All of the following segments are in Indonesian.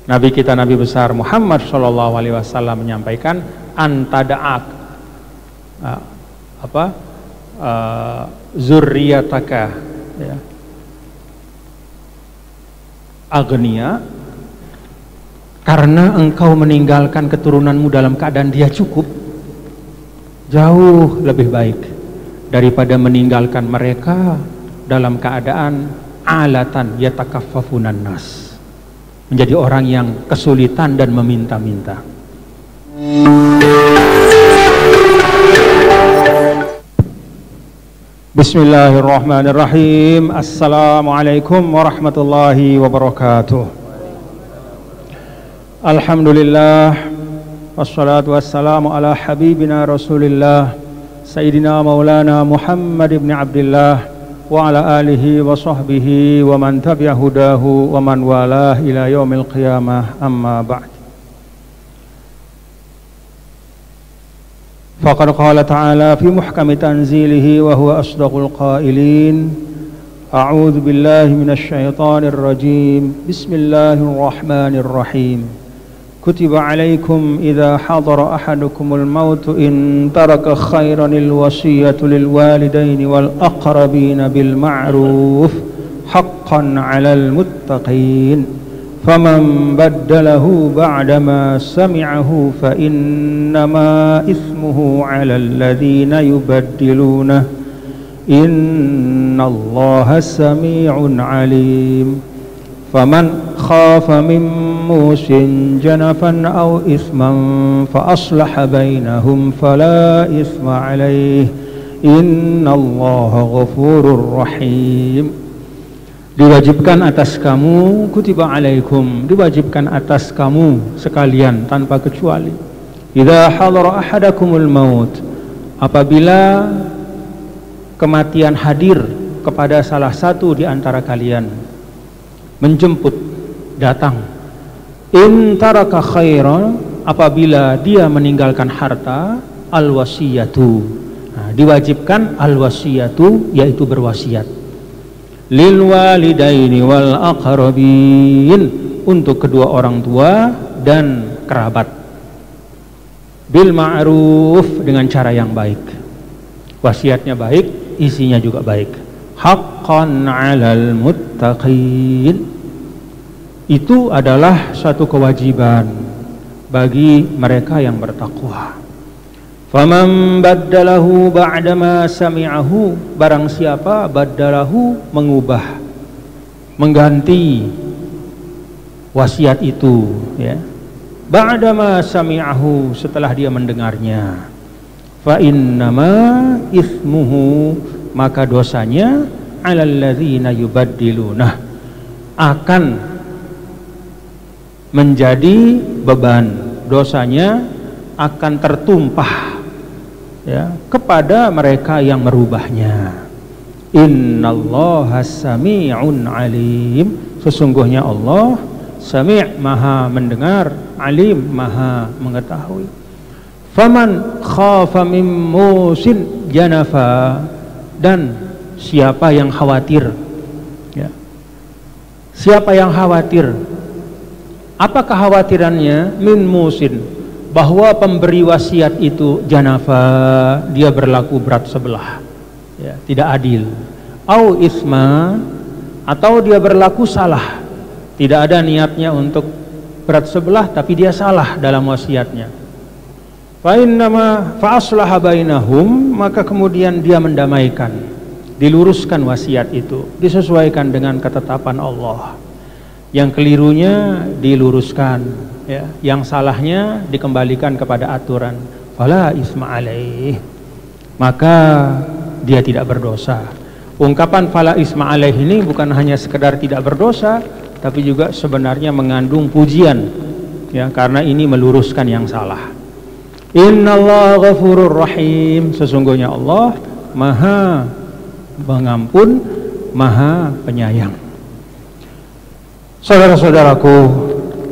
Nabi kita, Nabi besar Muhammad Shallallahu Alaihi Wasallam menyampaikan antada'ak zurriyataka ya, agniya, karena engkau meninggalkan keturunanmu dalam keadaan dia cukup, jauh lebih baik daripada meninggalkan mereka dalam keadaan alatan yatakaffafunan nas, menjadi orang yang kesulitan dan meminta-minta. Bismillahirrahmanirrahim. Assalamualaikum warahmatullahi wabarakatuh. Alhamdulillah, wassalatu wassalamu ala habibina Rasulillah Sayyidina Maulana Muhammad ibn Abdillah wa ala alihi wa sahbihi wa man tabi'a hudahu wa man walah ila yaumil qiyamah, amma ba'd. Faqad qala ta'ala fi muhkami tanzilihi wa huwa asdaqul qailin. A'udzu billahi minasy syaithanir rajim. Bismillahirrahmanirrahim. Kutiba 'alaikum idza hadara ahadakumul maut in taraka khairanil wasiyatu lil walidaini wal aqrabina bil ma'ruf haqqan 'alal muttaqin. Faman baddalahu ba'dama sami'ahu fa innama ismuhu 'alal ladzina yubaddilunah innallaha sami'un 'alim. Faman khafa min musin janafan aw isman fa aslaha bainahum fala isma 'alaihi innallaha ghafurur rahim. Diwajibkan atas kamu, kutiba alaikum, diwajibkan atas kamu sekalian tanpa kecuali, idza hadara ahadakumul maut, apabila kematian hadir kepada salah satu di antara kalian, menjemput, datang, in taraka khairan, apabila dia meninggalkan harta, al wasiyatu, diwajibkan al wasiyatu, yaitu berwasiat, lil walidaini wal aqrabin, untuk kedua orang tua dan kerabat, bil ma'ruf, dengan cara yang baik. Wasiatnya baik, isinya juga baik. Haqqan 'alal muttaqin, itu adalah suatu kewajiban bagi mereka yang bertakwa. Faman baddalahu ba'dama sami'ahu, barang siapa baddalahu, mengubah, mengganti wasiat itu ya, ba'dama sami'ahu, setelah dia mendengarnya, fa innama ismuhu, maka dosanya 'alal ladzina yubaddilunah, akan menjadi beban, dosanya akan tertumpah ya kepada mereka yang merubahnya. Innallaha sami'un alim, sesungguhnya Allah sami', maha mendengar, alim, maha mengetahui. Faman khafa min musin janafa, dan siapa yang khawatir ya, siapa yang khawatir, apa kekhawatirannya? Min musin, bahwa pemberi wasiat itu janafa, dia berlaku berat sebelah ya, tidak adil. Au isma, atau dia berlaku salah, tidak ada niatnya untuk berat sebelah tapi dia salah dalam wasiatnya. Fa innama fa aslaha bainahum, maka kemudian dia mendamaikan, diluruskan wasiat itu, disesuaikan dengan ketetapan Allah. Yang kelirunya diluruskan ya, yang salahnya dikembalikan kepada aturan. Fala isma alaih, maka dia tidak berdosa. Ungkapan fala isma alaih ini bukan hanya sekedar tidak berdosa, tapi juga sebenarnya mengandung pujian ya, karena ini meluruskan yang salah. Innallaha ghafurur rahim, sesungguhnya Allah maha pengampun, maha penyayang. Saudara-saudaraku,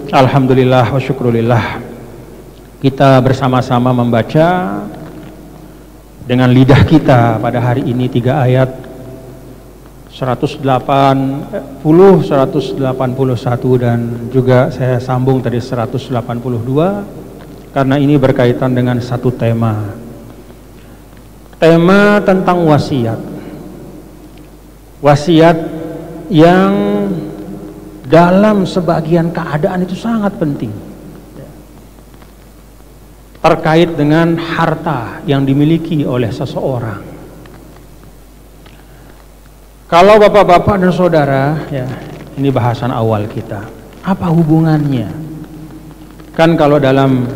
alhamdulillah wa syukrulillah, kita bersama-sama membaca dengan lidah kita pada hari ini 3 ayat 180, 181 dan juga saya sambung tadi 182 karena ini berkaitan dengan satu tema tentang wasiat yang dalam sebagian keadaan itu sangat penting terkait dengan harta yang dimiliki oleh seseorang. Kalau bapak-bapak dan saudara, ya, ini bahasan awal kita. Apa hubungannya? Kan kalau dalam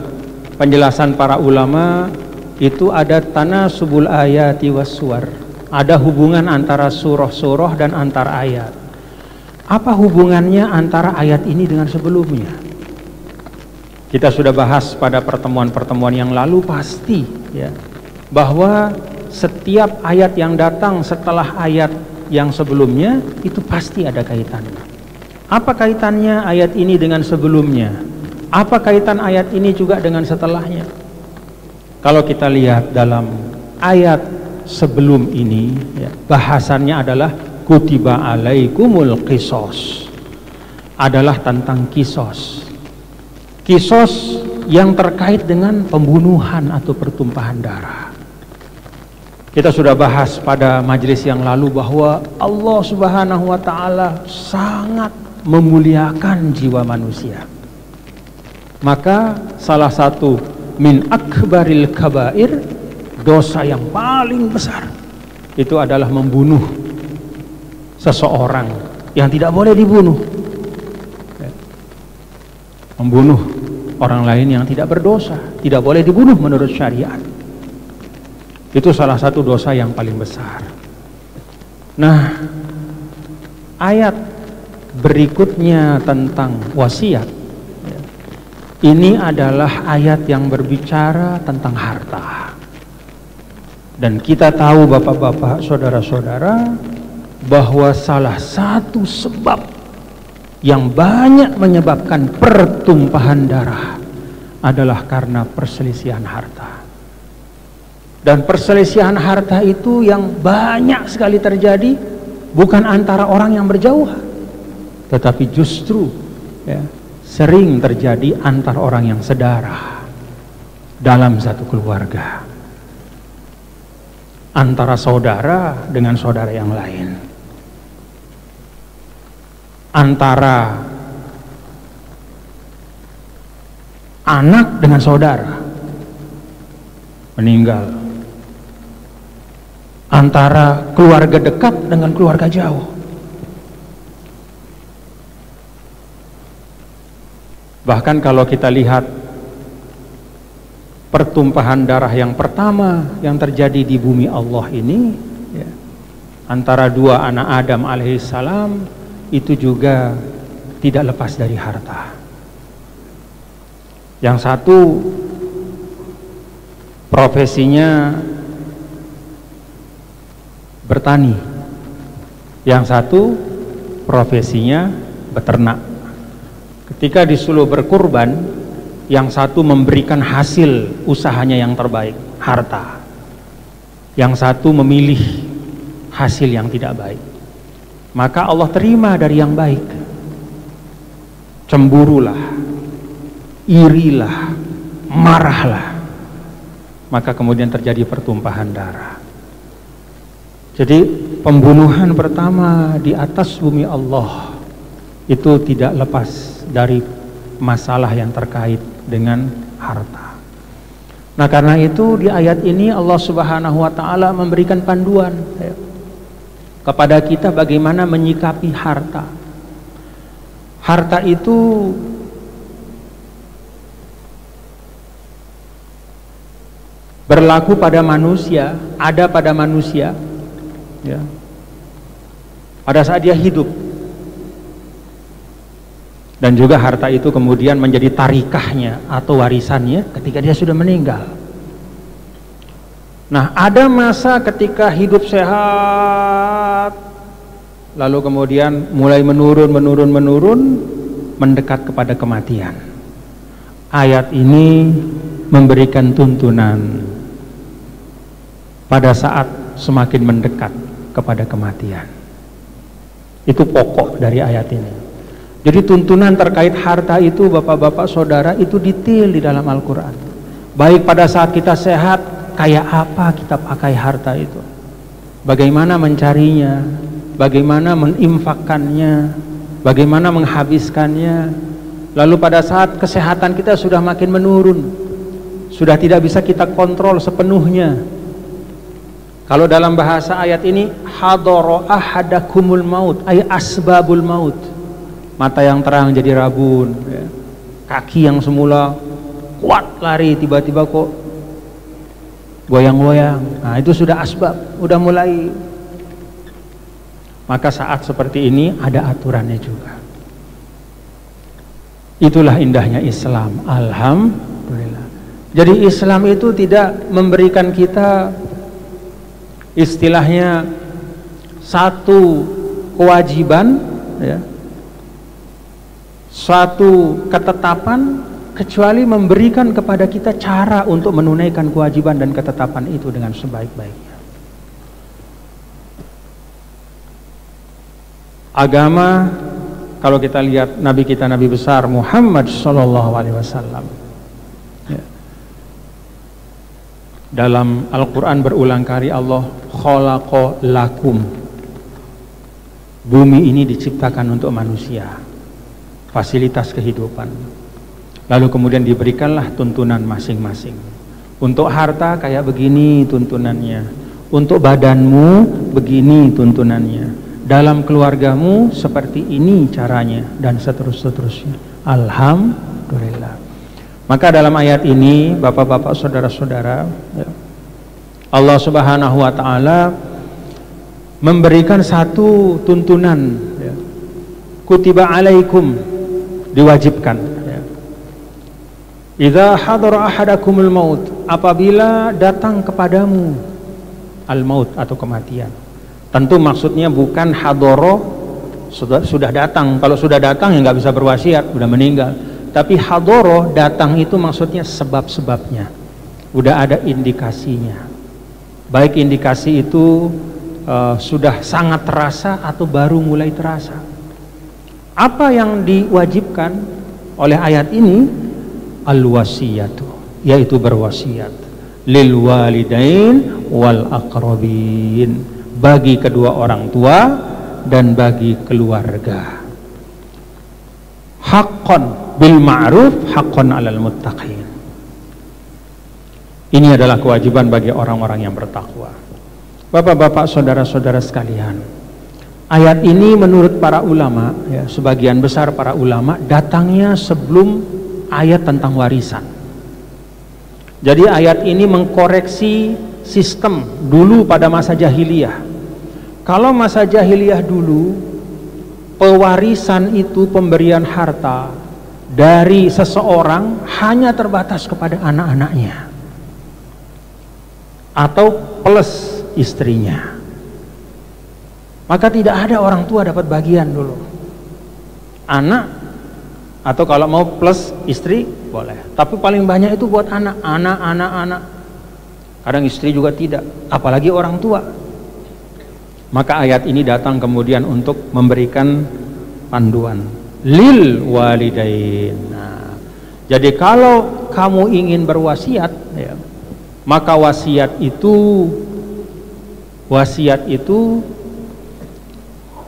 penjelasan para ulama itu ada tanasubul ayati wassuwar. Ada hubungan antara surah-surah dan antar ayat. Apa hubungannya antara ayat ini dengan sebelumnya? Kita sudah bahas pada pertemuan-pertemuan yang lalu pasti, ya, bahwa setiap ayat yang datang setelah ayat yang sebelumnya itu pasti ada kaitannya. Apa kaitannya ayat ini dengan sebelumnya? Apa kaitan ayat ini juga dengan setelahnya? Kalau kita lihat dalam ayat sebelum ini, ya, bahasannya adalah kutiba alaikumul qisos, adalah tentang kisos yang terkait dengan pembunuhan atau pertumpahan darah. Kita sudah bahas pada majelis yang lalu bahwa Allah Subhanahu wa Ta'ala sangat memuliakan jiwa manusia. Maka salah satu min akbaril kabair, dosa yang paling besar, itu adalah membunuh seseorang yang tidak boleh dibunuh. Membunuh orang lain yang tidak berdosa, tidak boleh dibunuh menurut syariat. Itu salah satu dosa yang paling besar. Nah, ayat berikutnya tentang wasiat, ini adalah ayat yang berbicara tentang harta. Dan kita tahu bapak-bapak, saudara-saudara, bahwa salah satu sebab yang banyak menyebabkan pertumpahan darah adalah karena perselisihan harta. Dan perselisihan harta itu yang banyak sekali terjadi bukan antara orang yang berjauhan, tetapi justru, ya, sering terjadi antar orang yang sedarah dalam satu keluarga, antara saudara dengan saudara yang lain, antara anak dengan saudara meninggal, antara keluarga dekat dengan keluarga jauh. Bahkan kalau kita lihat pertumpahan darah yang pertama yang terjadi di bumi Allah ini, ya, antara dua anak Adam alaihissalam, itu juga tidak lepas dari harta. Yang satu profesinya bertani, yang satu profesinya beternak. Ketika disuruh berkurban, yang satu memberikan hasil usahanya yang terbaik, harta. Yang satu memilih hasil yang tidak baik. Maka Allah terima dari yang baik. Cemburulah, irilah, marahlah. Maka kemudian terjadi pertumpahan darah. Jadi pembunuhan pertama di atas bumi Allah itu tidak lepas dari masalah yang terkait dengan harta. Nah, karena itu di ayat ini Allah Subhanahu wa Ta'ala memberikan panduan, ya, kepada kita bagaimana menyikapi harta. Harta itu berlaku pada manusia, ada pada manusia, ya, pada saat dia hidup, dan juga harta itu kemudian menjadi tarikahnya atau warisannya ketika dia sudah meninggal. Nah, ada masa ketika hidup sehat, lalu kemudian mulai menurun, mendekat kepada kematian. Ayat ini memberikan tuntunan pada saat semakin mendekat kepada kematian. Itu pokok dari ayat ini. Jadi tuntunan terkait harta itu bapak-bapak saudara itu detail di dalam Al-Quran. Baik pada saat kita sehat, kayak apa kita pakai harta itu, bagaimana mencarinya, bagaimana menginfakkannya, bagaimana menghabiskannya. Lalu pada saat kesehatan kita sudah makin menurun, sudah tidak bisa kita kontrol sepenuhnya, kalau dalam bahasa ayat ini hadara ahadakumul maut, ay asbabul maut, mata yang terang jadi rabun, ya. Kaki yang semula kuat lari tiba-tiba kok goyang-goyang. Nah, itu sudah asbab, udah mulai. Maka saat seperti ini ada aturannya juga. Itulah indahnya Islam. Alhamdulillah. Jadi Islam itu tidak memberikan kita istilahnya satu kewajiban, ya, suatu ketetapan, kecuali memberikan kepada kita cara untuk menunaikan kewajiban dan ketetapan itu dengan sebaik-baiknya. Agama, kalau kita lihat Nabi kita, Nabi besar Muhammad SAW, ya, dalam Al-Quran berulang kali Allah khalaqa lakum, bumi ini diciptakan untuk manusia, fasilitas kehidupan. Lalu kemudian diberikanlah tuntunan masing-masing. Untuk harta kayak begini tuntunannya, untuk badanmu begini tuntunannya, dalam keluargamu seperti ini caranya, dan seterusnya. Alhamdulillah. Maka dalam ayat ini bapak-bapak saudara-saudara, ya, Allah Subhanahu wa ta'ala memberikan satu tuntunan, ya. Kutiba alaikum, diwajibkan, ya. Idza hadara ahadakumul maut, apabila datang kepadamu al-maut atau kematian. Tentu maksudnya bukan hadara sudah datang. Kalau sudah datang ya nggak bisa berwasiat, sudah meninggal. Tapi hadara datang itu maksudnya sebab-sebabnya, udah ada indikasinya. Baik indikasi itu sudah sangat terasa atau baru mulai terasa. Apa yang diwajibkan oleh ayat ini? Al-wasiyatu, yaitu berwasiat, lil walidain wal aqrabin, bagi kedua orang tua dan bagi keluarga. Haqqan bil ma'ruf, haqqan 'alal muttaqin. Ini adalah kewajiban bagi orang-orang yang bertakwa. Bapak-bapak, saudara-saudara sekalian, ayat ini menurut para ulama, ya, sebagian besar para ulama, datangnya sebelum ayat tentang warisan. Jadi ayat ini mengkoreksi sistem dulu pada masa jahiliyah. Kalau masa jahiliyah dulu, pewarisan itu pemberian harta dari seseorang hanya terbatas kepada anak-anaknya atau plus istrinya. Maka tidak ada orang tua dapat bagian dulu. Anak, atau kalau mau plus istri boleh, tapi paling banyak itu buat anak. Kadang istri juga tidak, apalagi orang tua. Maka ayat ini datang kemudian untuk memberikan panduan lil walidain. Nah, jadi kalau kamu ingin berwasiat, ya, maka wasiat itu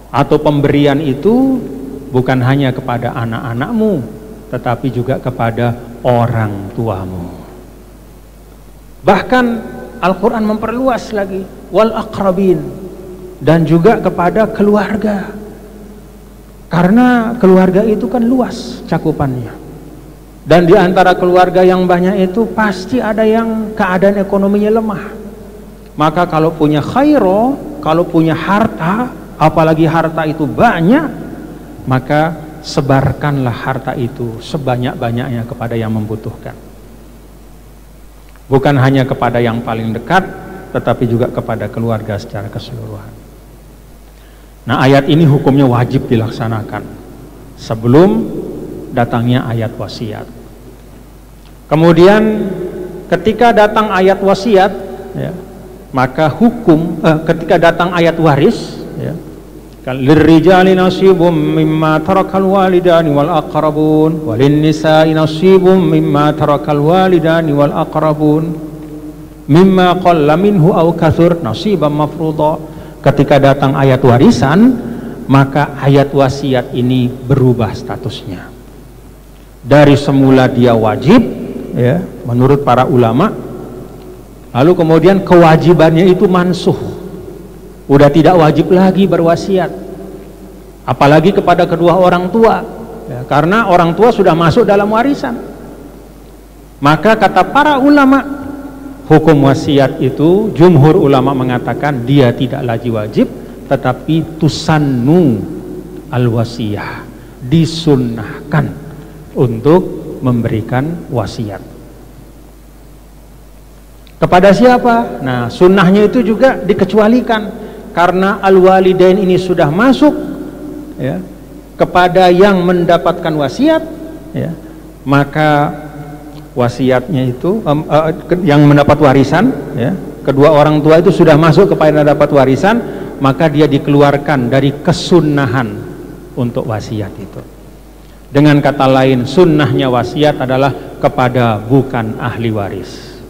atau pemberian itu bukan hanya kepada anak-anakmu, tetapi juga kepada orang tuamu. Bahkan Al-Quran memperluas lagi, wal aqrabin, dan juga kepada keluarga, karena keluarga itu kan luas cakupannya. Dan di antara keluarga yang banyak itu pasti ada yang keadaan ekonominya lemah. Maka kalau punya khairo, kalau punya harta, apalagi harta itu banyak, maka sebarkanlah harta itu sebanyak-banyaknya kepada yang membutuhkan. Bukan hanya kepada yang paling dekat, tetapi juga kepada keluarga secara keseluruhan. Nah, ayat ini hukumnya wajib dilaksanakan sebelum datangnya ayat wasiat. Kemudian ketika datang ayat wasiat, ya, maka hukum ketika datang ayat waris, ya, lirrijali nasibum mimma tarakal walidani wal aqrabun walin nisa'i nasibum mimma tarakal walidani wal aqrabun mimma qalla minhu aw katsur nasiban mafruḍa. Ketika datang ayat warisan, maka ayat wasiat ini berubah statusnya. Dari semula dia wajib, ya, menurut para ulama, lalu kemudian kewajibannya itu mansuh, udah tidak wajib lagi berwasiat, apalagi kepada kedua orang tua, ya, karena orang tua sudah masuk dalam warisan. Maka kata para ulama, hukum wasiat itu jumhur ulama mengatakan dia tidak lagi wajib, tetapi tusannu al-wasiyah, disunnahkan untuk memberikan wasiat. Kepada siapa? Nah, sunnahnya itu juga dikecualikan karena al-walidain ini sudah masuk, ya, kepada yang mendapatkan wasiat, ya, maka wasiatnya itu yang mendapat warisan, ya, kedua orang tua itu sudah masuk kepada yang dapat warisan, maka dia dikeluarkan dari kesunnahan untuk wasiat itu. Dengan kata lain, sunnahnya wasiat adalah kepada bukan ahli waris.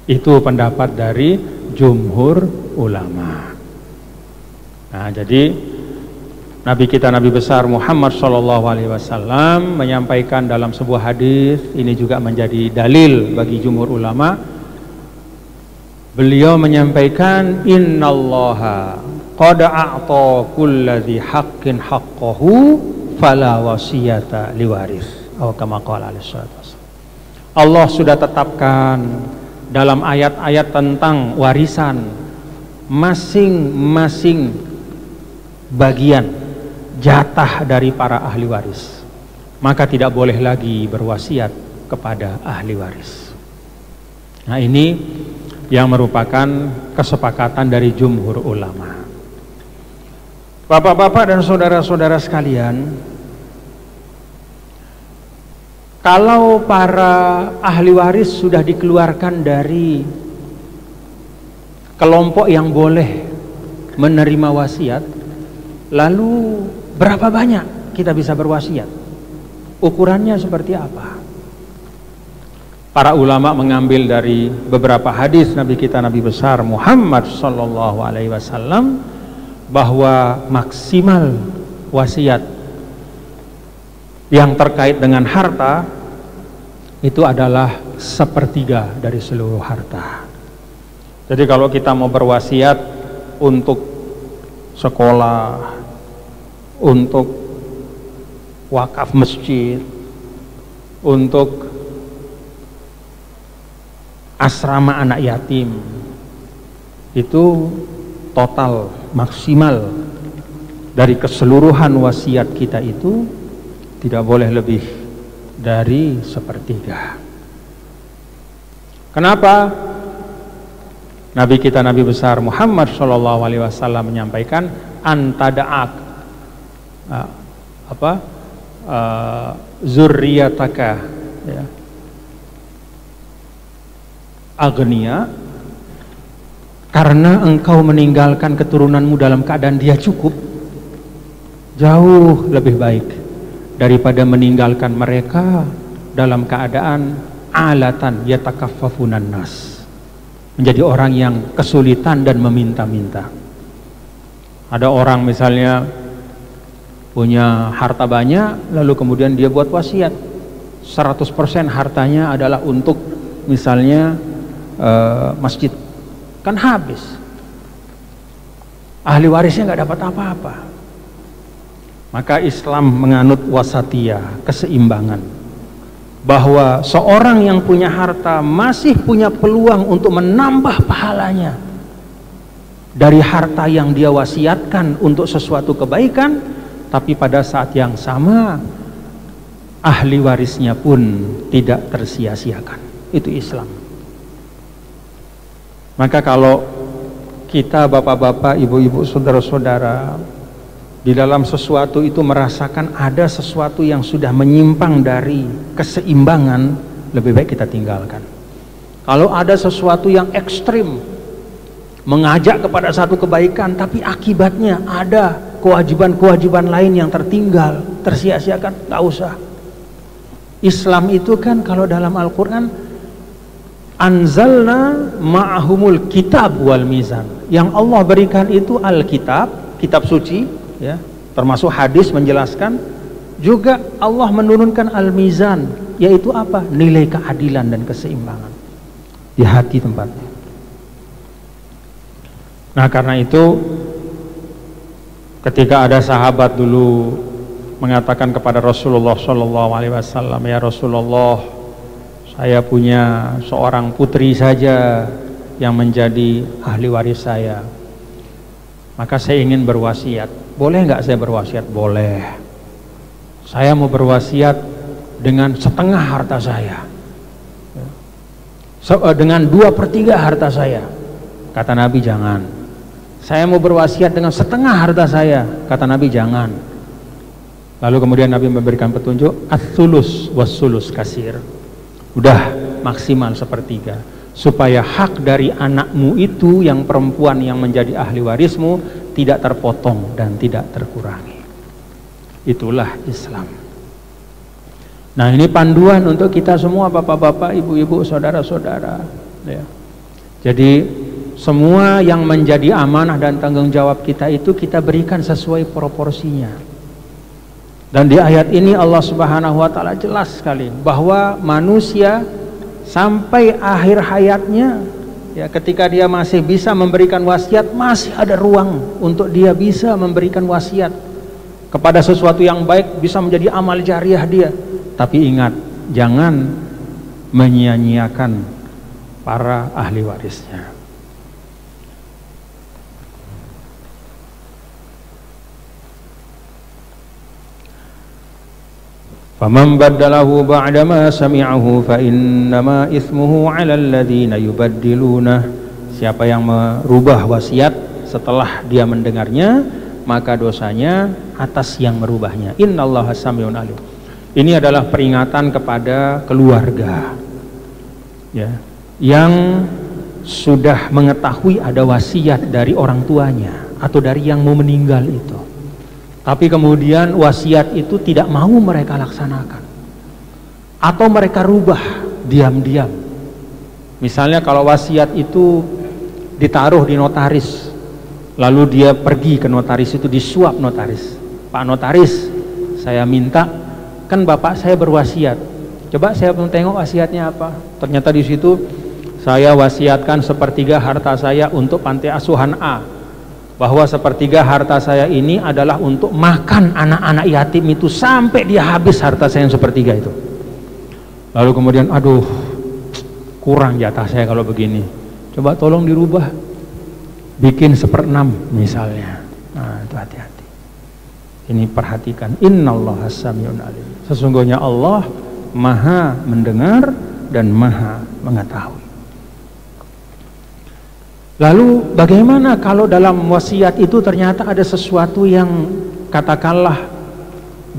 Itu pendapat dari jumhur ulama. Nah, jadi Nabi kita, Nabi besar Muhammad SAW menyampaikan dalam sebuah hadis, ini juga menjadi dalil bagi jumhur ulama. Beliau menyampaikan, innallaha qad a'ta kulladzi haqqin haqqahu fala wasiyata liwaris. Atau kama qala alaihi wasallam. Allah sudah tetapkan dalam ayat-ayat tentang warisan masing-masing bagian jatah dari para ahli waris, maka tidak boleh lagi berwasiat kepada ahli waris. Nah, ini yang merupakan kesepakatan dari jumhur ulama. Bapak-bapak dan saudara-saudara sekalian, kalau para ahli waris sudah dikeluarkan dari kelompok yang boleh menerima wasiat, lalu berapa banyak kita bisa berwasiat? Ukurannya seperti apa? Para ulama mengambil dari beberapa hadis Nabi kita, Nabi besar Muhammad SAW, bahwa maksimal wasiat yang terkait dengan harta itu adalah 1/3 dari seluruh harta. Jadi kalau kita mau berwasiat untuk sekolah, untuk wakaf masjid, untuk asrama anak yatim, itu total maksimal dari keseluruhan wasiat kita itu tidak boleh lebih dari 1/3. Kenapa? Nabi kita, Nabi besar Muhammad SAW menyampaikan, antada'ak zurriyataka, ya, agniya, karena engkau meninggalkan keturunanmu dalam keadaan dia cukup, jauh lebih baik daripada meninggalkan mereka dalam keadaan alatan yatakaffafunan nas, menjadi orang yang kesulitan dan meminta-minta. Ada orang misalnya punya harta banyak, lalu kemudian dia buat wasiat 100% hartanya adalah untuk misalnya masjid, kan habis, ahli warisnya nggak dapat apa-apa. Maka Islam menganut wasatiyah, keseimbangan, bahwa seorang yang punya harta masih punya peluang untuk menambah pahalanya dari harta yang dia wasiatkan untuk sesuatu kebaikan, tapi pada saat yang sama ahli warisnya pun tidak tersia-siakan. Itu Islam. Maka kalau kita bapak-bapak, ibu-ibu, saudara-saudara di dalam sesuatu itu merasakan ada sesuatu yang sudah menyimpang dari keseimbangan, lebih baik kita tinggalkan. Kalau ada sesuatu yang ekstrim, mengajak kepada satu kebaikan, tapi akibatnya ada kewajiban-kewajiban lain yang tertinggal, tersia-siakan, nggak usah. Islam itu kan kalau dalam Al-Quran, anzalna ma'ahumul kitab wal mizan. Yang Allah berikan itu Alkitab, kitab suci, ya, termasuk hadis menjelaskan. Juga Allah menurunkan al-mizan, yaitu apa? Nilai keadilan dan keseimbangan di hati tempatnya. Nah, karena itu ketika ada sahabat dulu mengatakan kepada Rasulullah SAW, ya Rasulullah, saya punya seorang putri saja yang menjadi ahli waris saya, maka saya ingin berwasiat. Boleh nggak saya berwasiat? Boleh. Saya mau berwasiat dengan setengah harta saya, dengan 2/3 harta saya. Kata Nabi, jangan. Saya mau berwasiat dengan setengah harta saya. Kata Nabi, jangan. Lalu kemudian Nabi memberikan petunjuk, ats-tsulus was-sulus kasir. Udah maksimal 1/3, supaya hak dari anakmu itu yang perempuan yang menjadi ahli warismu tidak terpotong dan tidak terkurangi. Itulah Islam. Nah, ini panduan untuk kita semua, bapak-bapak, ibu-ibu, saudara-saudara, ya. Jadi semua yang menjadi amanah dan tanggung jawab kita itu kita berikan sesuai proporsinya. Dan di ayat ini Allah Subhanahu wa taala jelas sekali bahwa manusia sampai akhir hayatnya, ya, ketika dia masih bisa memberikan wasiat, masih ada ruang untuk dia bisa memberikan wasiat kepada sesuatu yang baik, bisa menjadi amal jariah dia. Tapi ingat, jangan menyia-nyiakan para ahli warisnya. Faman baddalahu ba'dama sami'ahu fa innama itsmuhu 'alal ladzina yubaddiluna. Siapa yang merubah wasiat setelah dia mendengarnya, maka dosanya atas yang merubahnya. Innallaha sami'un 'alim. Ini adalah peringatan kepada keluarga, ya, yang sudah mengetahui ada wasiat dari orang tuanya atau dari yang mau meninggal itu, tapi kemudian wasiat itu tidak mau mereka laksanakan atau mereka rubah diam-diam. Misalnya kalau wasiat itu ditaruh di notaris, lalu dia pergi ke notaris itu, disuap notaris. Pak notaris, saya minta, kan bapak saya berwasiat, coba saya mau tengok wasiatnya apa. Ternyata di situ saya wasiatkan 1/3 harta saya untuk panti asuhan A, bahwa 1/3 harta saya ini adalah untuk makan anak-anak yatim itu sampai dia habis harta saya yang 1/3 itu. Lalu kemudian, aduh, kurang jatah saya kalau begini, coba tolong dirubah, bikin 1/6 misalnya. Nah, itu hati-hati. Ini perhatikan, innallaha sami'un alim. Sesungguhnya Allah maha mendengar dan maha mengetahui. Lalu bagaimana kalau dalam wasiat itu ternyata ada sesuatu yang katakanlah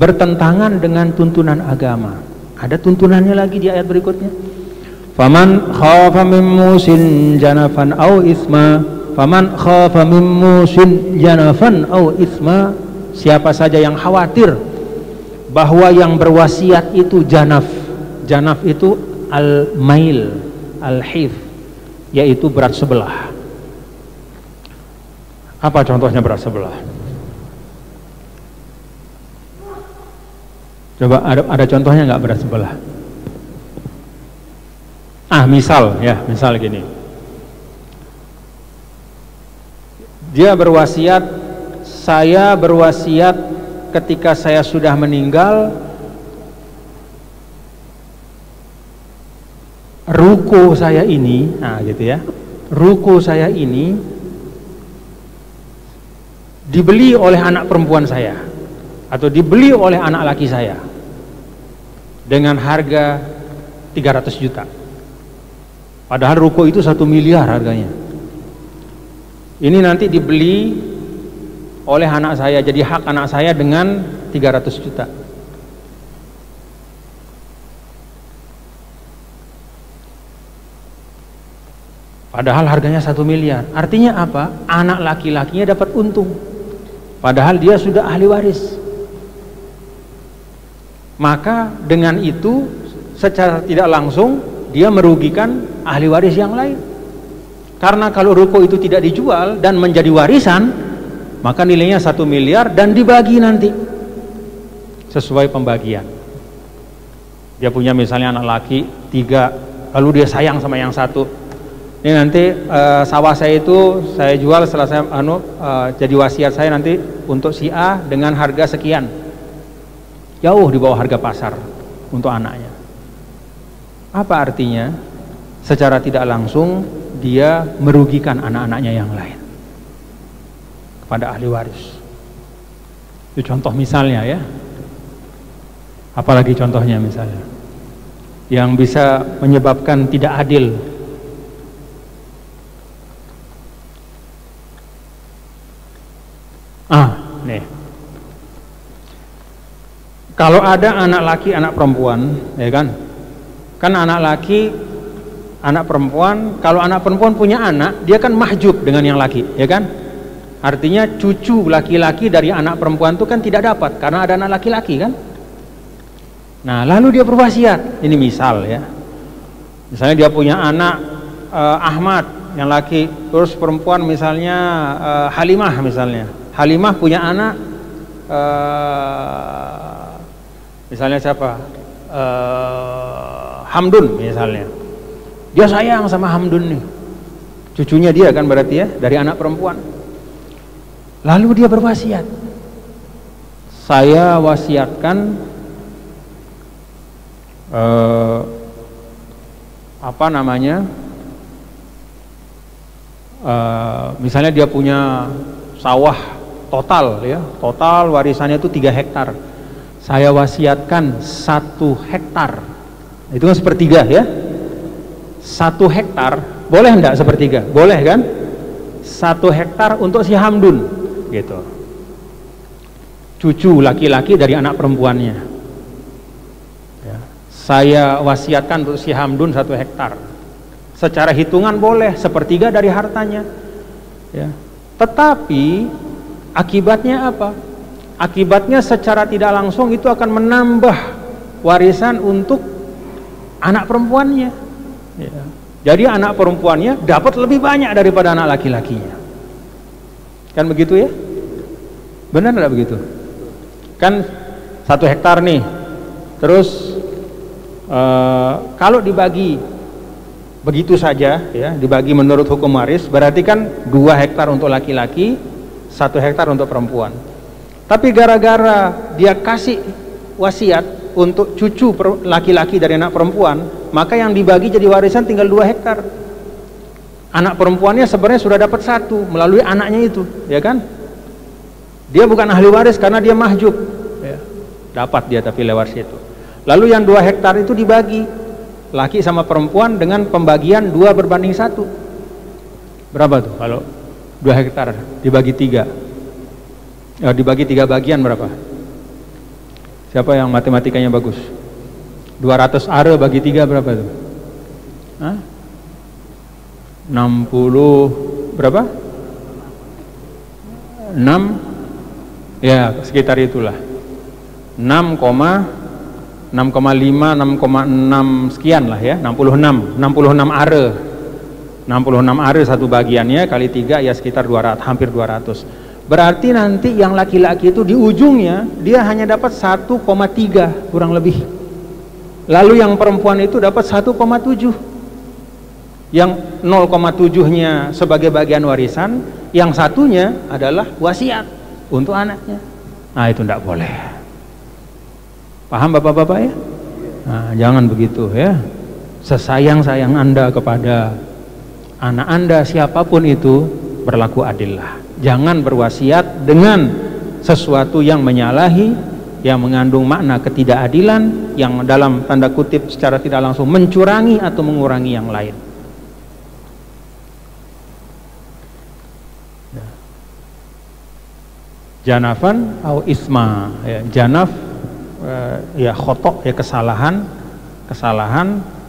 bertentangan dengan tuntunan agama? Ada tuntunannya lagi di ayat berikutnya. Faman khafa min musin janafan au isma, faman khafa min musin janafan au isma. Siapa saja yang khawatir bahwa yang berwasiat itu janaf. Janaf itu al-mail, al-hif, yaitu berat sebelah. Apa contohnya berat sebelah? Coba ada contohnya nggak berat sebelah? Misal gini. Dia berwasiat, saya berwasiat ketika saya sudah meninggal, ruko saya ini, ruko saya ini dibeli oleh anak perempuan saya atau dibeli oleh anak laki saya dengan harga 300 juta. Padahal ruko itu 1 miliar harganya. Ini nanti dibeli oleh anak saya, jadi hak anak saya dengan 300 juta. Padahal harganya 1 miliar. Artinya apa? Anak laki-lakinya dapat untung. Padahal dia sudah ahli waris. Maka dengan itu secara tidak langsung dia merugikan ahli waris yang lain. Karena kalau ruko itu tidak dijual dan menjadi warisan, maka nilainya 1 miliar dan dibagi nanti sesuai pembagian. Dia punya misalnya anak laki 3, lalu dia sayang sama yang 1. Ini nanti sawah saya itu saya jual setelah saya jadi wasiat saya nanti untuk si A dengan harga sekian, jauh di bawah harga pasar untuk anaknya. Apa artinya? Secara tidak langsung dia merugikan anak-anaknya yang lain kepada ahli waris. Itu contoh misalnya ya. Apalagi contohnya misalnya yang bisa menyebabkan tidak adil. Nih. Kalau ada anak laki, anak perempuan, ya kan? Kan anak laki, anak perempuan, kalau anak perempuan punya anak, dia kan mahjub dengan yang laki, ya kan? Artinya cucu laki-laki dari anak perempuan itu kan tidak dapat karena ada anak laki-laki kan? Nah, lalu dia berwasiat. Ini misal ya. Misalnya dia punya anak Ahmad yang laki, terus perempuan misalnya Halimah misalnya. Halimah punya anak misalnya siapa? Hamdun misalnya. Dia sayang sama Hamdun nih. Cucunya dia kan berarti ya, dari anak perempuan. Lalu dia berwasiat. Saya wasiatkan misalnya dia punya sawah total ya, total warisannya itu 3 hektar. Saya wasiatkan 1 hektar. Itu kan sepertiga ya. 1 hektar, boleh enggak sepertiga? Boleh kan? 1 hektar untuk si Hamdun gitu. Cucu laki-laki dari anak perempuannya. Ya. Saya wasiatkan untuk si Hamdun 1 hektar. Secara hitungan boleh sepertiga dari hartanya. Ya. Tetapi akibatnya apa? Akibatnya secara tidak langsung itu akan menambah warisan untuk anak perempuannya. Ya. Jadi anak perempuannya dapat lebih banyak daripada anak laki-lakinya. Kan begitu ya? Benar tidak begitu? Kan 1 hektar nih. Terus kalau dibagi begitu saja ya, dibagi menurut hukum waris, berarti kan 2 hektar untuk laki-laki, 1 hektar untuk perempuan. Tapi gara-gara dia kasih wasiat untuk cucu laki-laki dari anak perempuan, maka yang dibagi jadi warisan tinggal 2 hektar. Anak perempuannya sebenarnya sudah dapat 1 melalui anaknya itu, ya kan? Dia bukan ahli waris karena dia mahjub, ya. Dapat dia tapi lewat situ. Lalu yang 2 hektar itu dibagi laki sama perempuan dengan pembagian 2/1. Berapa tuh kalau 2 hektar dibagi 3? Dibagi 3 bagian berapa? Siapa yang matematikanya bagus? 200 are bagi 3 berapa tuh? 60 berapa? 6 ya sekitar itulah. 6,5 6,6 sekian lah ya, 66 are. 66 are satu bagiannya kali 3 ya sekitar 200, hampir 200. Berarti nanti yang laki-laki itu di ujungnya dia hanya dapat 1,3 kurang lebih. Lalu yang perempuan itu dapat 1,7. Yang 0,7-nya sebagai bagian warisan, yang satunya adalah wasiat untuk anaknya. Nah, itu tidak boleh. Paham Bapak-bapak ya? Nah, jangan begitu ya. Sesayang-sayang Anda kepada anak Anda siapapun itu, berlaku adillah. Jangan berwasiat dengan sesuatu yang menyalahi, yang mengandung makna ketidakadilan, yang dalam tanda kutip secara tidak langsung mencurangi atau mengurangi yang lain. Janafan atau isma ya, janaf ya khotok ya kesalahan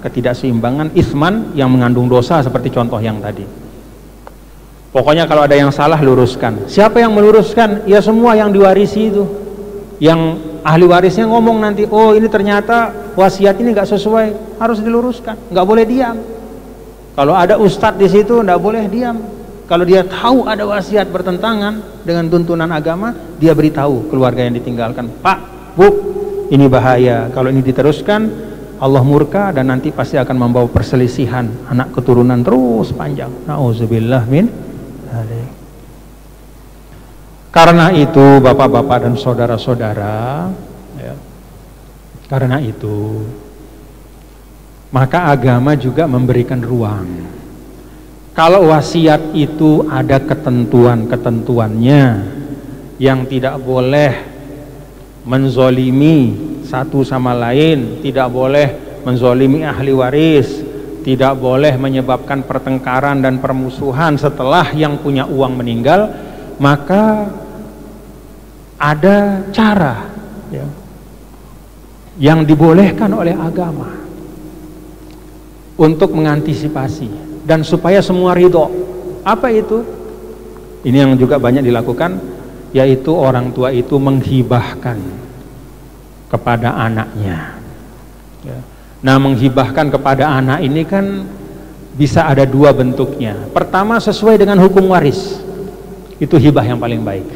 ketidakseimbangan, isman yang mengandung dosa seperti contoh yang tadi. Pokoknya kalau ada yang salah luruskan. Siapa yang meluruskan? Ya semua yang diwarisi itu. Yang ahli warisnya ngomong nanti, oh ini ternyata wasiat ini nggak sesuai, harus diluruskan, nggak boleh diam. Kalau ada ustadz di situ nggak boleh diam. Kalau dia tahu ada wasiat bertentangan dengan tuntunan agama, dia beritahu keluarga yang ditinggalkan, Pak, Bu, ini bahaya. Kalau ini diteruskan, Allah murka dan nanti pasti akan membawa perselisihan anak keturunan terus panjang. Nauzubillah min dzalik. Karena itu bapak-bapak dan saudara-saudara, ya, karena itu maka agama juga memberikan ruang. Kalau wasiat itu ada ketentuan-ketentuannya yang tidak boleh menzolimi satu sama lain, tidak boleh menzolimi ahli waris, tidak boleh menyebabkan pertengkaran dan permusuhan setelah yang punya uang meninggal, maka ada cara, ya, yang dibolehkan oleh agama untuk mengantisipasi dan supaya semua ridho. Apa itu? Ini yang juga banyak dilakukan, yaitu orang tua itu menghibahkan kepada anaknya, ya. Nah, menghibahkan kepada anak ini kan bisa ada dua bentuknya. Pertama, sesuai dengan hukum waris, itu hibah yang paling baik,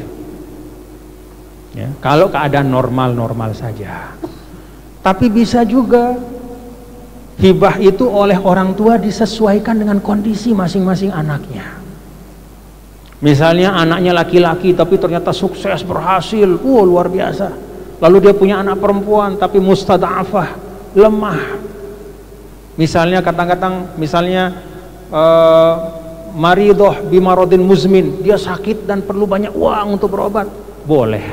ya, kalau keadaan normal-normal saja. Tapi bisa juga hibah itu oleh orang tua disesuaikan dengan kondisi masing-masing anaknya. Misalnya anaknya laki-laki tapi ternyata sukses, berhasil, luar biasa. Lalu dia punya anak perempuan tapi mustadafah, lemah. Misalnya kadang-kadang maridoh bimarodin muzmin, dia sakit dan perlu banyak uang untuk berobat, boleh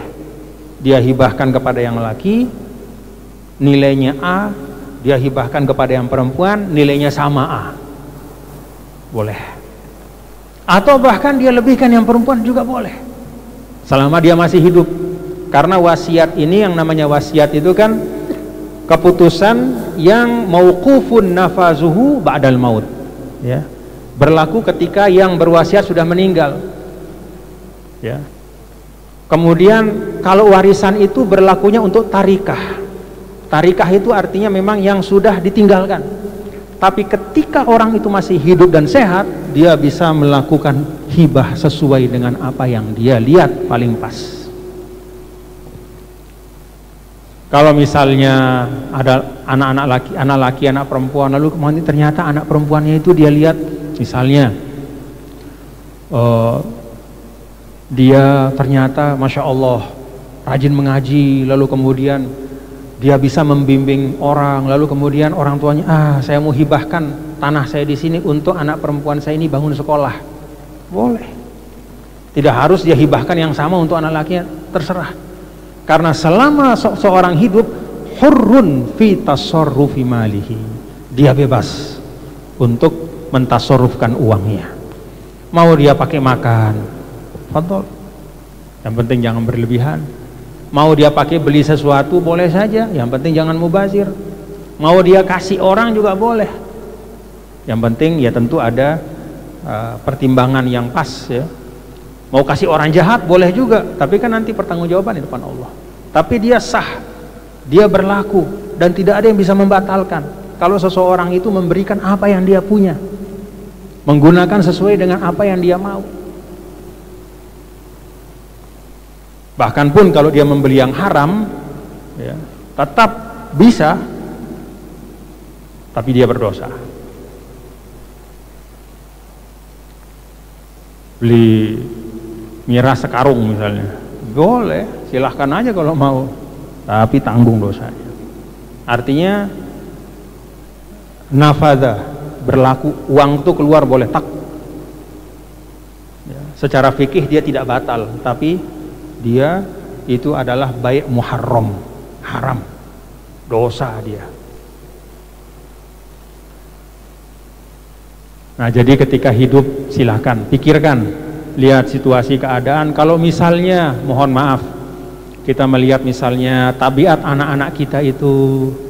dia hibahkan kepada yang laki, nilainya A, dia hibahkan kepada yang perempuan, nilainya sama A, boleh. Atau bahkan dia lebihkan yang perempuan juga boleh, selama dia masih hidup. Karena wasiat ini, yang namanya wasiat itu kan keputusan yang mauqufun nafazuhu ba'dal maut, ya, berlaku ketika yang berwasiat sudah meninggal, ya. Kemudian kalau warisan itu berlakunya untuk tarikah. Tarikah itu artinya memang yang sudah ditinggalkan. Tapi ketika orang itu masih hidup dan sehat, dia bisa melakukan hibah sesuai dengan apa yang dia lihat paling pas. Kalau misalnya ada anak laki, anak perempuan, lalu kemudian ternyata anak perempuannya itu dia lihat, misalnya dia ternyata Masya Allah rajin mengaji, lalu kemudian dia bisa membimbing orang, lalu kemudian orang tuanya, saya mau hibahkan tanah saya di sini untuk anak perempuan saya ini bangun sekolah, boleh. Tidak harus dia hibahkan yang sama untuk anak lakinya, terserah. Karena selama seorang hidup, hurrun fi tasarrufi malihi, dia bebas untuk mentasarrufkan uangnya. Mau dia pakai makan, fadhol, yang penting jangan berlebihan. Mau dia pakai beli sesuatu, boleh saja, yang penting jangan mubazir. Mau dia kasih orang juga boleh, yang penting ya tentu ada pertimbangan yang pas, ya. Mau kasih orang jahat boleh juga, tapi kan nanti pertanggungjawaban di depan Allah. Tapi dia sah, dia berlaku, dan tidak ada yang bisa membatalkan kalau seseorang itu memberikan apa yang dia punya, menggunakan sesuai dengan apa yang dia mau. Bahkan pun kalau dia membeli yang haram, ya, tetap bisa, tapi dia berdosa. Beli miras sekarung misalnya, boleh, silahkan aja kalau mau, tapi tanggung dosanya. Artinya nafada, berlaku, uang itu keluar boleh, tak, ya, secara fikih dia tidak batal, tapi dia itu adalah baik muharram, haram, dosa dia. Nah, jadi ketika hidup silahkan pikirkan, lihat situasi keadaan. Kalau misalnya, mohon maaf, kita melihat misalnya tabiat anak-anak kita itu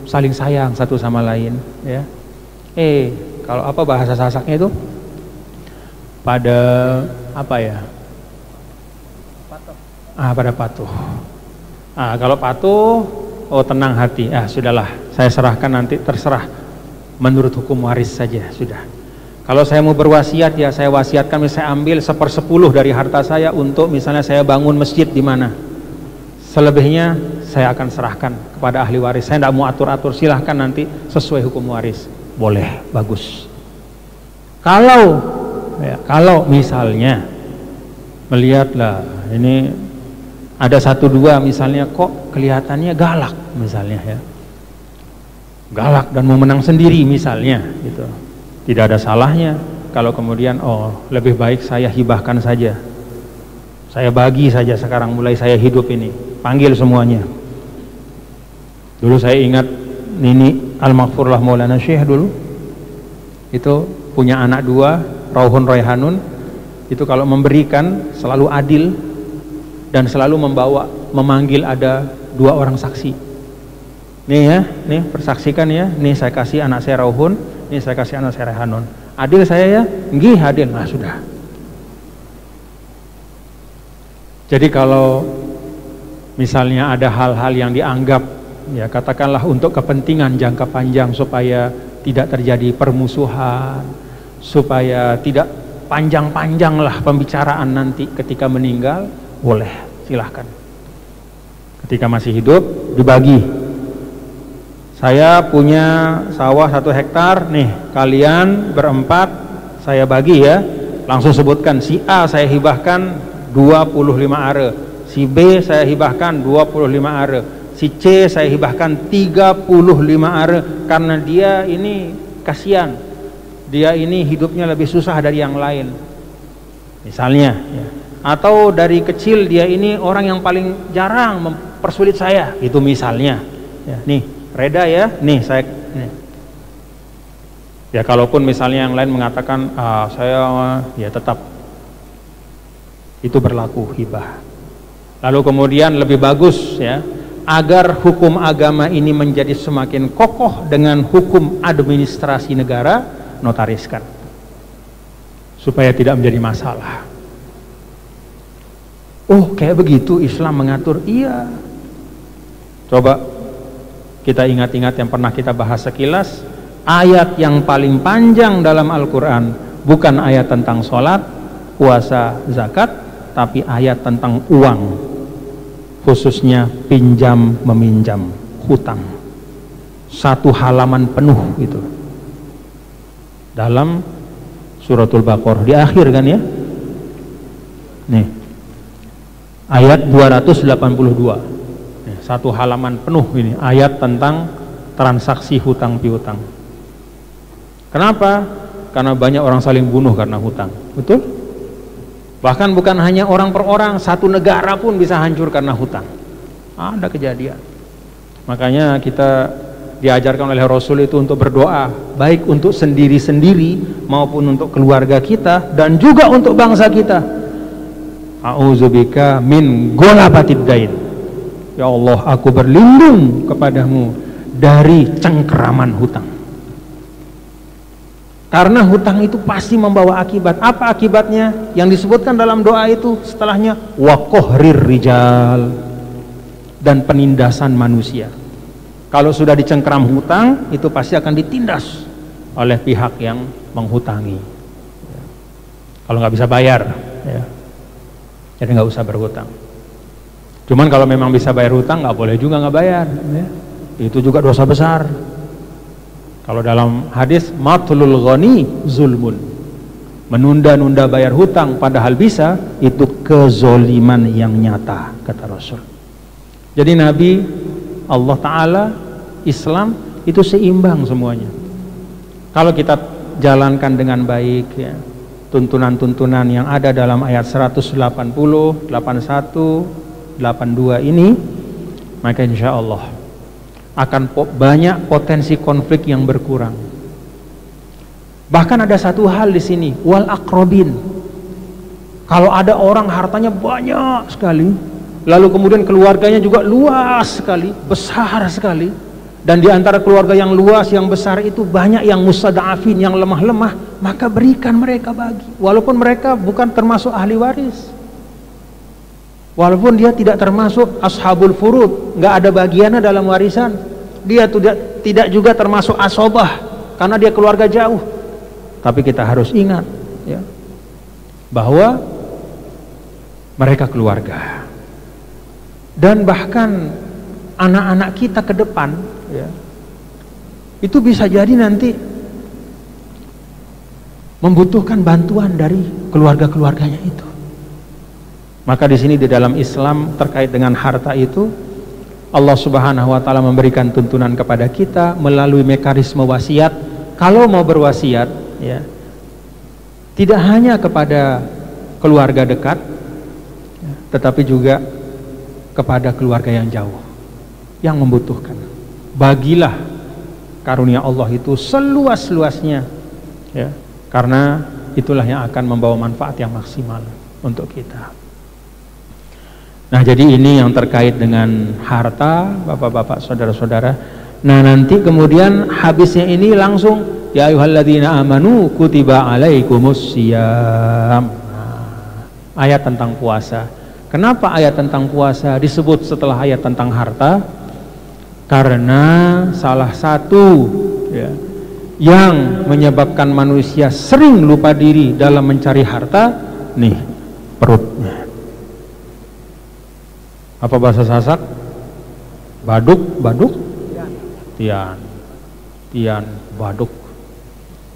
saling sayang satu sama lain, ya, Kalau apa bahasa Sasaknya itu? Pada apa ya? Pada patuh. Kalau patuh, tenang hati. Sudahlah, saya serahkan nanti, terserah menurut hukum waris saja, sudah. Kalau saya mau berwasiat, ya saya wasiatkan, saya ambil 1/10 dari harta saya untuk misalnya saya bangun masjid di mana. Selebihnya saya akan serahkan kepada ahli waris. Saya tidak mau atur-atur, silahkan nanti sesuai hukum waris. Boleh, bagus. Kalau misalnya melihatlah ini ada 1-2 misalnya kok kelihatannya galak misalnya ya, galak dan mau menang sendiri misalnya gitu, tidak ada salahnya kalau kemudian lebih baik saya hibahkan saja, saya bagi saja sekarang mulai saya hidup ini, panggil semuanya. Dulu saya ingat Nini Al-Maghfurlah Maulana Syekh dulu itu punya anak 2, Rauhun Raihanun, itu kalau memberikan selalu adil dan selalu memanggil ada 2 orang saksi. Nih ya, nih persaksikan ya, nih saya kasih anak saya Rauhun, nih saya kasih anak saya Raihanun. Adil saya ya? Nggih, adil. Nah, sudah. Jadi kalau misalnya ada hal-hal yang dianggap ya katakanlah untuk kepentingan jangka panjang supaya tidak terjadi permusuhan, supaya tidak panjang-panjang lah pembicaraan nanti ketika meninggal, boleh, silahkan. Ketika masih hidup dibagi. Saya punya sawah 1 hektar, nih kalian berempat saya bagi ya, langsung sebutkan, si A saya hibahkan 25 are, si B saya hibahkan 25 are, si C saya hibahkan 35 are, karena dia ini kasihan, dia ini hidupnya lebih susah dari yang lain misalnya ya. Atau dari kecil dia ini orang yang paling jarang mempersulit saya, itu misalnya ya. Nih reda ya, nih saya nih. Ya kalaupun misalnya yang lain mengatakan saya ya tetap itu berlaku hibah. Lalu kemudian lebih bagus ya, agar hukum agama ini menjadi semakin kokoh dengan hukum administrasi negara, notariskan supaya tidak menjadi masalah. Kayak begitu Islam mengatur. Iya, coba kita ingat-ingat yang pernah kita bahas sekilas, ayat yang paling panjang dalam Al-Quran bukan ayat tentang sholat, puasa, zakat, tapi ayat tentang uang, khususnya pinjam meminjam, hutang. 1 halaman penuh itu dalam suratul Baqarah di akhir kan ya, nih ayat 282, 1 halaman penuh ini ayat tentang transaksi hutang piutang. Kenapa? Karena banyak orang saling bunuh karena hutang, betul? Bahkan bukan hanya orang per orang, 1 negara pun bisa hancur karena hutang. Ada kejadian. Makanya kita diajarkan oleh Rasul itu untuk berdoa, baik untuk sendiri-sendiri maupun untuk keluarga kita dan juga untuk bangsa kita. A'udzubika min ghalabatid dain. Ya Allah, aku berlindung kepadamu dari cengkeraman hutang. Karena hutang itu pasti membawa akibat. Apa akibatnya? Yang disebutkan dalam doa itu setelahnya wa qahrir rijal, dan penindasan manusia. Kalau sudah dicengkeram hutang, itu pasti akan ditindas oleh pihak yang menghutangi. Kalau nggak bisa bayar ya, jadi nggak usah berhutang. Cuman kalau memang bisa bayar hutang, nggak boleh juga nggak bayar ya. Itu juga dosa besar. Kalau dalam hadis matlul ghani zulmun, menunda-nunda bayar hutang padahal bisa, itu kezoliman yang nyata, kata Rasul. Jadi Nabi, Allah Ta'ala, Islam itu seimbang semuanya. Kalau kita jalankan dengan baik ya, tuntunan-tuntunan yang ada dalam ayat 180, 81, 82 ini, maka insya Allah akan banyak potensi konflik yang berkurang. Bahkan ada satu hal di sini, wal aqrabin. Kalau ada orang hartanya banyak sekali, lalu kemudian keluarganya juga luas sekali, besar sekali, dan di antara keluarga yang luas, yang besar itu banyak yang mustada'afin, yang lemah-lemah, maka berikan mereka bagi, walaupun mereka bukan termasuk ahli waris, walaupun dia tidak termasuk ashabul furud, nggak ada bagiannya dalam warisan, dia tidak juga termasuk asobah karena dia keluarga jauh. Tapi kita harus ingat ya, bahwa mereka keluarga, dan bahkan anak-anak kita ke depan ya, itu bisa jadi nanti membutuhkan bantuan dari keluarga-keluarganya itu. Maka di sini di dalam Islam terkait dengan harta itu, Allah Subhanahu wa taala memberikan tuntunan kepada kita melalui mekanisme wasiat. Kalau mau berwasiat ya, tidak hanya kepada keluarga dekat ya, tetapi juga kepada keluarga yang jauh yang membutuhkan. Bagilah karunia Allah itu seluas-luasnya ya, karena itulah yang akan membawa manfaat yang maksimal untuk kita. Nah, jadi ini yang terkait dengan harta, bapak-bapak, saudara-saudara. Nah, nanti kemudian habisnya ini langsung ya ayyuhalladzina amanu kutiba alaikumus syiyam. Ayat tentang puasa. Kenapa ayat tentang puasa disebut setelah ayat tentang harta? Karena salah satu ya, yang menyebabkan manusia sering lupa diri dalam mencari harta, nih, perutnya. Apa bahasa Sasak? Baduk, tian, baduk.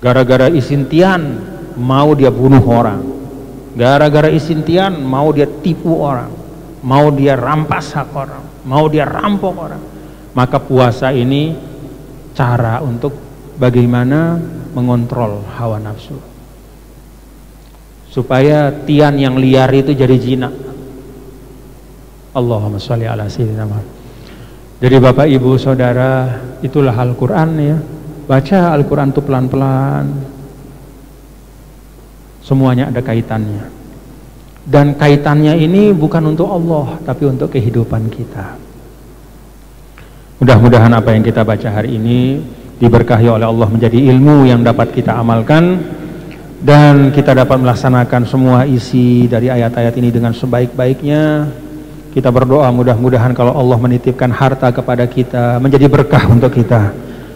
Gara-gara isin tian mau dia bunuh orang, gara-gara isin tian mau dia tipu orang, mau dia rampas hak orang, mau dia rampok orang. Maka puasa ini cara untuk bagaimana mengontrol hawa nafsu, supaya tian yang liar itu jadi jinak. Allahumma sholli ala sayyidina Muhammad. Jadi Bapak Ibu Saudara, itulah Al-Quran ya. Baca Al-Quran itu pelan-pelan, semuanya ada kaitannya, dan kaitannya ini bukan untuk Allah tapi untuk kehidupan kita. Mudah-mudahan apa yang kita baca hari ini diberkahi oleh Allah menjadi ilmu yang dapat kita amalkan, dan kita dapat melaksanakan semua isi dari ayat-ayat ini dengan sebaik-baiknya. Kita berdoa mudah-mudahan kalau Allah menitipkan harta kepada kita menjadi berkah untuk kita,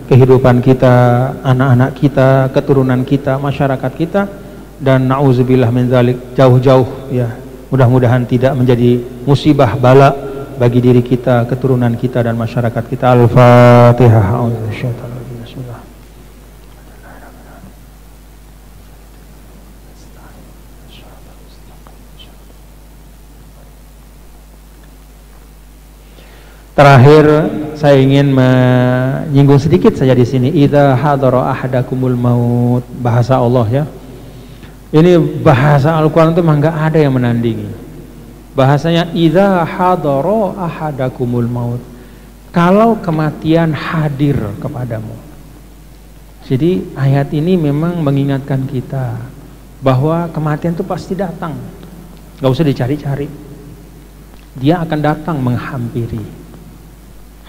kehidupan kita, anak-anak kita, keturunan kita, masyarakat kita, dan na'udzubillah min dzalik, jauh-jauh ya, mudah-mudahan tidak menjadi musibah bala bagi diri kita, keturunan kita, dan masyarakat kita. Al-Fatihah. Bismillah. Terakhir saya ingin menyinggung sedikit saja di sini. Idza hadara ahadakumul maut, bahasa Allah ya. Ini bahasa Al-Quran itu memang nggak ada yang menandingi. Bahasanya idza hadara ahadakumul maut, kalau kematian hadir kepadamu. Jadi ayat ini memang mengingatkan kita bahwa kematian itu pasti datang, nggak usah dicari-cari, dia akan datang menghampiri.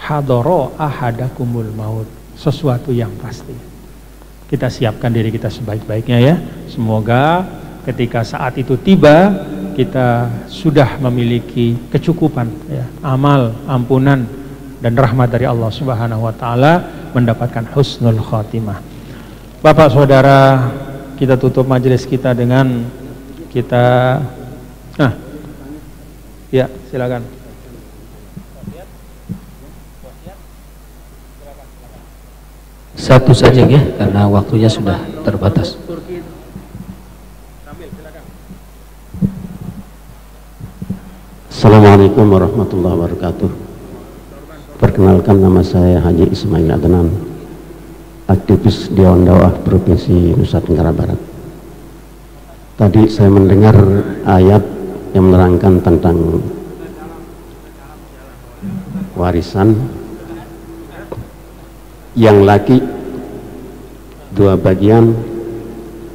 Hadara ahadakumul maut, sesuatu yang pasti. Kita siapkan diri kita sebaik-baiknya ya. Semoga ketika saat itu tiba, kita sudah memiliki kecukupan ya, amal, ampunan, dan rahmat dari Allah Subhanahu wa taala, mendapatkan husnul khatimah. Bapak Saudara, kita tutup majelis kita dengan kita ya, silakan. Satu saja ya, karena waktunya sudah terbatas. Assalamualaikum warahmatullahi wabarakatuh. Perkenalkan, nama saya Haji Ismail Adnan, aktivis Dewan Dakwah Provinsi Nusa Tenggara Barat. Tadi saya mendengar ayat yang menerangkan tentang warisan, yang laki 2 bagian,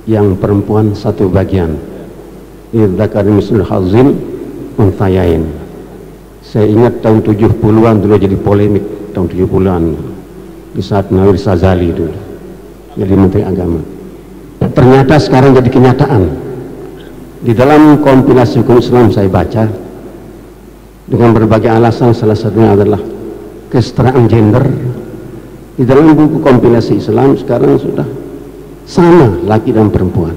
yang perempuan 1 bagian. Idzakari mislul hadzil unthayain. Saya ingat tahun 70-an dulu jadi polemik, tahun 70-an di saat Nawir Sazali dulu jadi Menteri Agama. Ternyata sekarang jadi kenyataan. Di dalam kompilasi hukum Islam saya baca dengan berbagai alasan, salah satunya adalah kesetaraan gender. Di dalam buku kompilasi Islam sekarang sudah sama laki dan perempuan.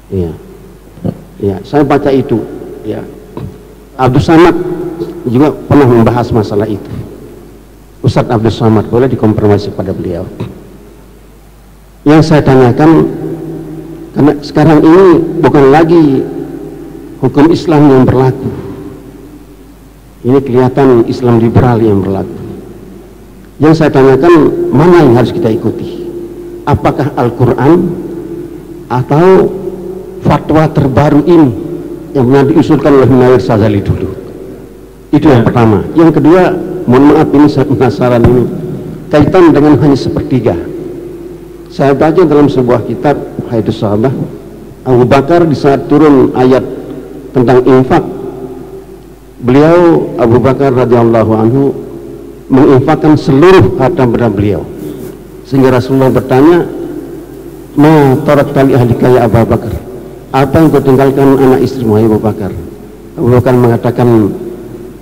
Iya, ya, saya baca itu. Ya, Abdul Samad juga pernah membahas masalah itu. Ustadz Abdul Samad, boleh dikonfirmasi pada beliau. Yang saya tanyakan, karena sekarang ini bukan lagi hukum Islam yang berlaku, ini kelihatan Islam liberal yang berlaku. Yang saya tanyakan, mana yang harus kita ikuti? Apakah Al-Quran atau fatwa terbaru ini yang pernah diusulkan oleh Nawir Sazali dulu? Itu yang pertama. Yang kedua, mohon maaf ini saya penasaran ini kaitan dengan hanya sepertiga. Saya baca dalam sebuah kitab Haidus Sahabah, Abu Bakar di saat turun ayat tentang infak, beliau Abu Bakar radhiyallahu anhu menginfakkan seluruh harta benda beliau, sehingga Rasulullah bertanya, ma tarakta li ahlika ya Abu Bakar, apa yang kau tinggalkan anak istrimu ya Abu Bakar? Abu Bakar mengatakan,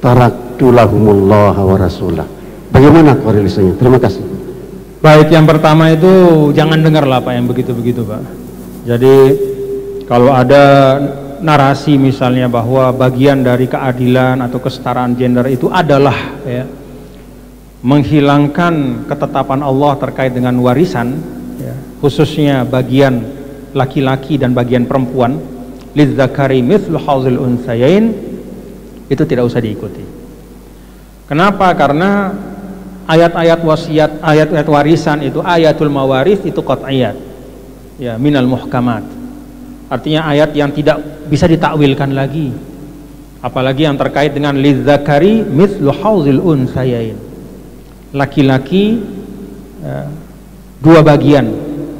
taraktu lahumullah wa rasulah. Bagaimana korelasinya? Terima kasih. Baik, yang pertama itu jangan dengarlah Pak yang begitu-begitu Pak. Jadi kalau ada narasi misalnya bahwa bagian dari keadilan atau kesetaraan gender itu adalah ya, menghilangkan ketetapan Allah terkait dengan warisan, ya, khususnya bagian laki-laki dan bagian perempuan, lidzakari mithlu hadzil unsayain, itu tidak usah diikuti. Kenapa? Karena ayat-ayat wasiat, ayat-ayat warisan itu, ayatul mawarith itu qat'iyat, ya, minal muhkamat. Artinya ayat yang tidak bisa ditakwilkan lagi, apalagi yang terkait dengan lidzakari mithlu hadzil unsayain, laki-laki dua bagian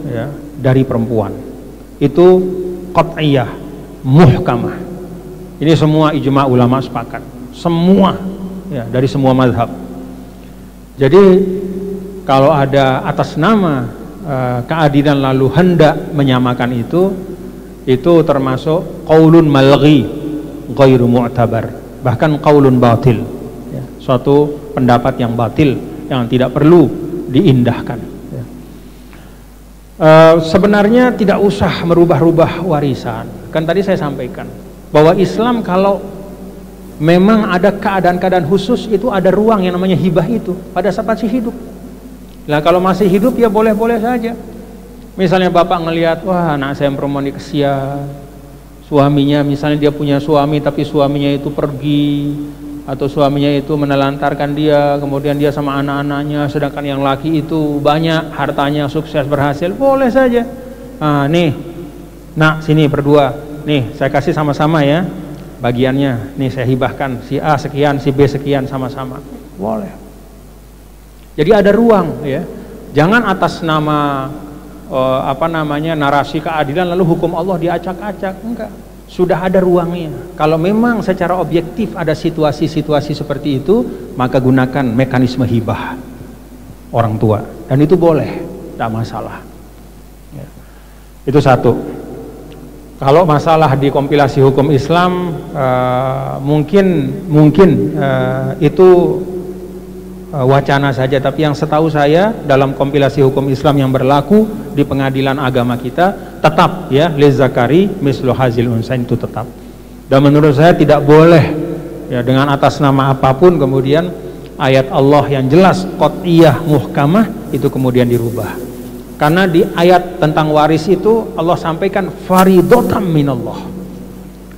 ya, dari perempuan, itu qat'iyah, muhkamah. Ini semua ijma ulama sepakat, semua ya, dari semua mazhab. Jadi kalau ada atas nama keadilan lalu hendak menyamakan itu termasuk qaulun malghi ghairu mu'tabar, bahkan qaulun batil ya, suatu pendapat yang batil yang tidak perlu diindahkan ya. Sebenarnya tidak usah merubah-rubah warisan. Kan tadi saya sampaikan bahwa Islam kalau memang ada keadaan-keadaan khusus itu ada ruang yang namanya hibah itu pada saat masih hidup. Nah kalau masih hidup ya boleh-boleh saja. Misalnya bapak ngelihat, wah anak saya perempuan kesian, suaminya misalnya dia punya suami tapi suaminya itu pergi, atau suaminya itu menelantarkan dia, kemudian dia sama anak-anaknya, sedangkan yang laki itu banyak hartanya, sukses, berhasil, boleh saja. Nih nak sini berdua, nih saya kasih sama-sama ya bagiannya, nih saya hibahkan si A sekian, si B sekian, sama-sama, boleh. Jadi ada ruang ya, jangan atas nama narasi keadilan lalu hukum Allah diacak-acak, enggak. Sudah ada ruangnya. Kalau memang secara objektif ada situasi-situasi seperti itu, maka gunakan mekanisme hibah orang tua, dan itu boleh, tidak masalah ya. Itu satu. Kalau masalah di kompilasi hukum Islam, mungkin itu wacana saja, tapi yang setahu saya dalam kompilasi hukum Islam yang berlaku di pengadilan agama kita tetap ya, lizzakari mislu hazil unsain, itu tetap. Dan menurut saya tidak boleh ya dengan atas nama apapun kemudian ayat Allah yang jelas qat'iyah muhkamah itu kemudian dirubah. Karena di ayat tentang waris itu Allah sampaikan faridatan minallah.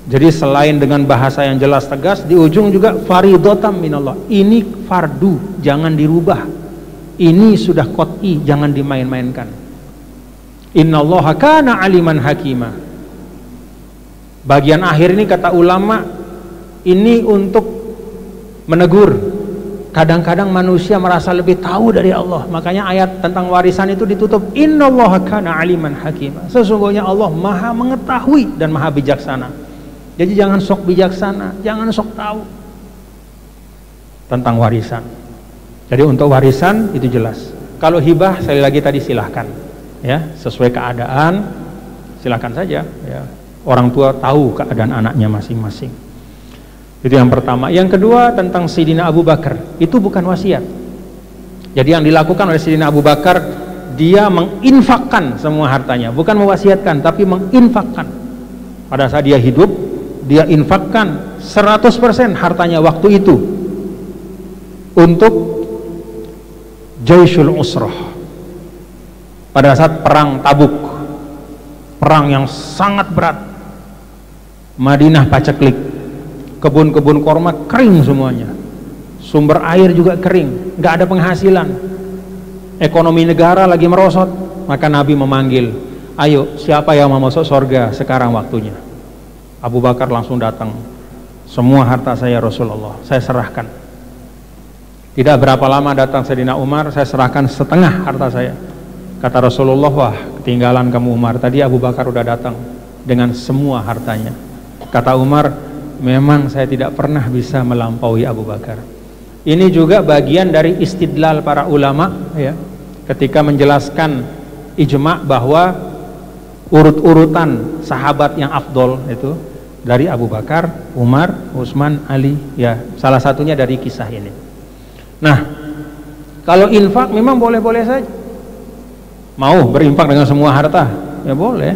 Jadi selain dengan bahasa yang jelas tegas, di ujung juga faridatan minallah. Ini fardu, jangan dirubah. Ini sudah qat'i, jangan dimain-mainkan. Innallaha kana aliman hakima. Bagian akhir ini kata ulama ini untuk menegur. Kadang-kadang manusia merasa lebih tahu dari Allah, makanya ayat tentang warisan itu ditutup innallaha kana aliman hakima. Sesungguhnya Allah maha mengetahui dan maha bijaksana. Jadi jangan sok bijaksana, jangan sok tahu tentang warisan. Jadi untuk warisan itu jelas. Kalau hibah sekali lagi tadi silahkan, ya, sesuai keadaan silahkan saja, ya. Orang tua tahu keadaan anaknya masing-masing. Itu yang pertama. Yang kedua tentang Sayyidina Abu Bakar, itu bukan wasiat. Jadi yang dilakukan oleh Sayyidina Abu Bakar, dia menginfakkan semua hartanya, bukan mewasiatkan, tapi menginfakkan. Pada saat dia hidup, dia infakkan 100% hartanya waktu itu untuk Jaisyul Usrah, pada saat perang Tabuk, perang yang sangat berat. Madinah paceklik, kebun-kebun korma kering semuanya, sumber air juga kering, nggak ada penghasilan, ekonomi negara lagi merosot. Maka Nabi memanggil, ayo siapa yang mau masuk surga sekarang waktunya. Abu Bakar langsung datang, semua harta saya Rasulullah, saya serahkan. Tidak berapa lama datang Sayyidina Umar, saya serahkan setengah harta saya. Kata Rasulullah, wah ketinggalan kamu Umar, tadi Abu Bakar udah datang dengan semua hartanya. Kata Umar, memang saya tidak pernah bisa melampaui Abu Bakar. Ini juga bagian dari istidlal para ulama, ya, ketika menjelaskan ijma' bahwa urut-urutan sahabat yang afdol itu dari Abu Bakar, Umar, Utsman, Ali, ya, salah satunya dari kisah ini. Nah, kalau infak memang boleh-boleh saja. Mau berinfak dengan semua harta, ya boleh.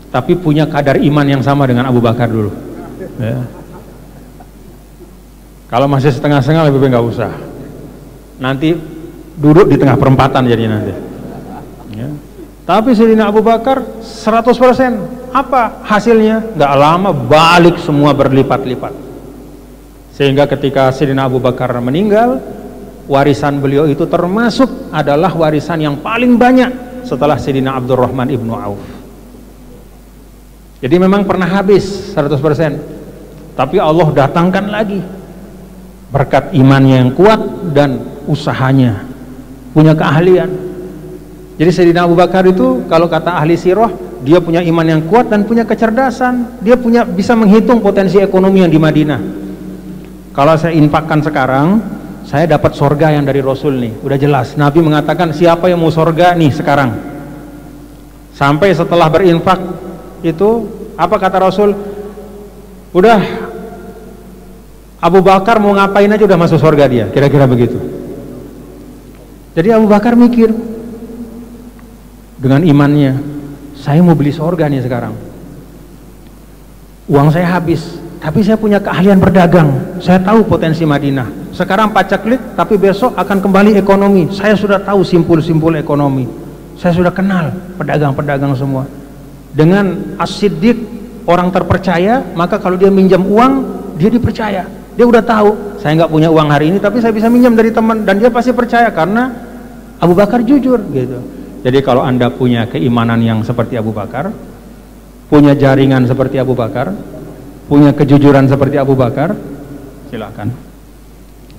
Tapi punya kadar iman yang sama dengan Abu Bakar dulu. Ya. Kalau masih setengah-setengah lebih baik nggak usah. Nanti duduk di tengah perempatan jadi nanti. Ya. Tapi Sayyidina Abu Bakar 100%. Apa hasilnya? Nggak lama balik semua berlipat-lipat. Sehingga ketika Sayyidina Abu Bakar meninggal, warisan beliau itu termasuk adalah warisan yang paling banyak setelah Sayyidina Abdurrahman ibnu Auf. Jadi memang pernah habis 100%, tapi Allah datangkan lagi berkat imannya yang kuat dan usahanya, punya keahlian. Jadi Sayyidina Abu Bakar itu kalau kata ahli sirah, dia punya iman yang kuat dan punya kecerdasan. Dia bisa menghitung potensi ekonomi yang di Madinah. Kalau saya infakkan sekarang, saya dapat sorga yang dari Rasul nih, udah jelas. Nabi mengatakan siapa yang mau sorga nih sekarang. Sampai setelah berinfak itu, apa kata Rasul? Udah, Abu Bakar mau ngapain aja udah masuk sorga dia, kira-kira begitu. Jadi Abu Bakar mikir, dengan imannya, saya mau beli sorga nih sekarang. Uang saya habis, tapi saya punya keahlian berdagang. Saya tahu potensi Madinah. Sekarang paceklik, tapi besok akan kembali ekonomi. Saya sudah tahu simpul-simpul ekonomi. Saya sudah kenal pedagang-pedagang semua. Dengan as-siddiq, orang terpercaya, maka kalau dia minjam uang, dia dipercaya. Dia udah tahu, saya nggak punya uang hari ini, tapi saya bisa minjam dari teman, dan dia pasti percaya karena Abu Bakar jujur, gitu. Jadi kalau Anda punya keimanan yang seperti Abu Bakar, punya jaringan seperti Abu Bakar, punya kejujuran seperti Abu Bakar, silakan.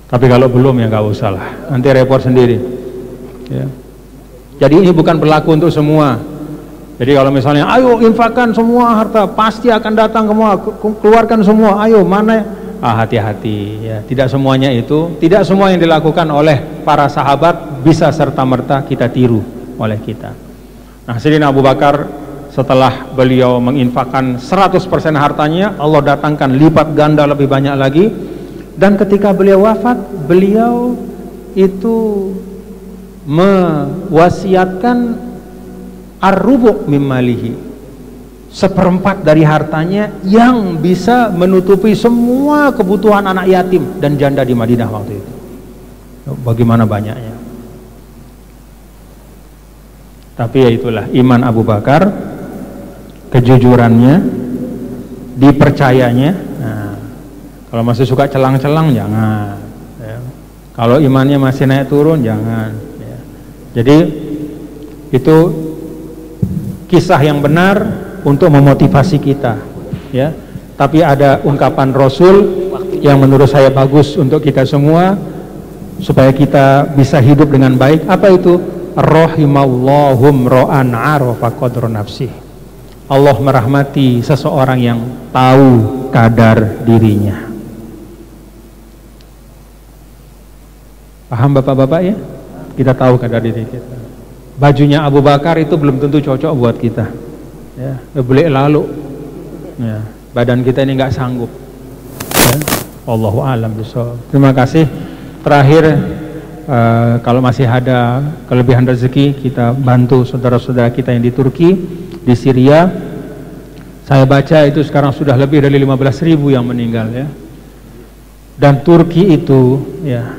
Tapi kalau belum ya nggak usah lah, nanti repot sendiri. Ya. Jadi ini bukan berlaku untuk semua. Jadi kalau misalnya, ayo infakkan semua harta, pasti akan datang semua, keluarkan semua, ayo mana? Hati-hati. Ya. Tidak semuanya itu, tidak semua yang dilakukan oleh para sahabat bisa serta merta kita tiru oleh kita. Nah, Sayyidina Abu Bakar setelah beliau menginfakkan 100% hartanya, Allah datangkan lipat ganda lebih banyak lagi. Dan ketika beliau wafat, beliau itu mewasiatkan ar-rubu' mimmalihi, 1/4 dari hartanya yang bisa menutupi semua kebutuhan anak yatim dan janda di Madinah waktu itu. Bagaimana banyaknya. Tapi ya itulah iman Abu Bakar, kejujurannya, dipercayanya. Nah, kalau masih suka celang-celang jangan, ya. Kalau imannya masih naik turun jangan, ya. Jadi itu kisah yang benar untuk memotivasi kita, ya. Tapi ada ungkapan Rasul yang menurut saya bagus untuk kita semua supaya kita bisa hidup dengan baik. Apa itu? Rahimallahum ra'an arafa qadra nafsih. Allah merahmati seseorang yang tahu kadar dirinya. Paham bapak-bapak ya? Kita tahu kadar diri kita. Bajunya Abu Bakar itu belum tentu cocok buat kita. Ya, beli lalu. Ya, badan kita ini nggak sanggup. Ya, Allahu a'lam bishawab. Terima kasih. Terakhir, kalau masih ada kelebihan rezeki, kita bantu saudara-saudara kita yang di Turki, di Syria. Saya baca itu sekarang sudah lebih dari 15.000 yang meninggal ya. Dan Turki itu ya,